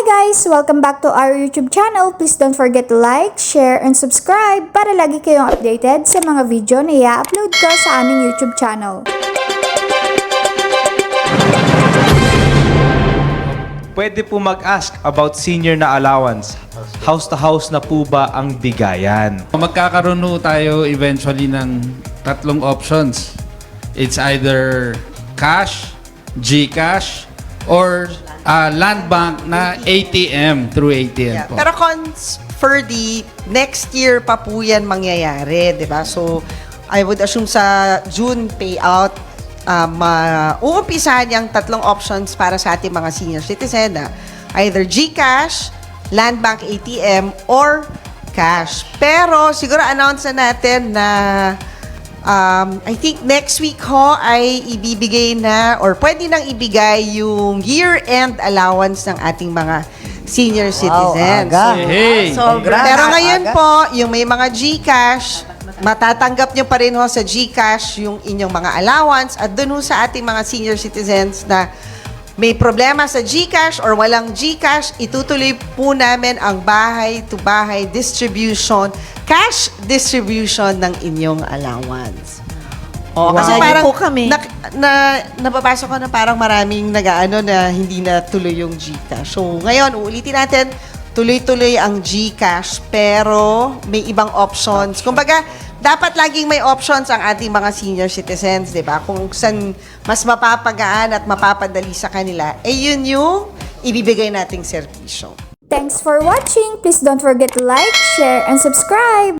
Hi guys! Welcome back to our YouTube channel. Please don't forget to like, share, and subscribe para lagi kayong updated sa mga video na i-upload ko sa aming YouTube channel. Pwede po mag-ask about senior na allowance. House to house na po ba ang bigayan? Magkakaroon ho tayo eventually ng tatlong options. It's either cash, GCash, or land bank na ATM through ATM po. Pero for the next year pa po yan mangyayari, di ba? So, I would assume sa June payout, uumpisahan yung tatlong options para sa ating mga senior citizen na either GCash, land bank ATM, or cash. Pero siguro announce na natin na I think next week ho ay ibibigay na or pwede nang ibigay yung year-end allowance ng ating mga senior citizens. Hey! So, pero ngayon po, yung may mga GCash, matatanggap nyo pa rin ho sa GCash yung inyong mga allowance at dun ho sa ating mga senior citizens na may problema sa GCash or walang GCash, itutuloy po namin ang bahay-to-bahay distribution, cash distribution ng inyong allowance. O, kasi parang po kami. nababasa ko na parang maraming nag-aano na hindi na tuloy yung GCash. So, ngayon, uulitin natin, tuloy-tuloy ang GCash pero may ibang options. Kumbaga, dapat laging may options ang ating mga senior citizens, di ba? Kung saan mas mapapagaan at mapapadali sa kanila, yun yung ibibigay nating serbisyo. Thanks for watching! Please don't forget to like, share, and subscribe!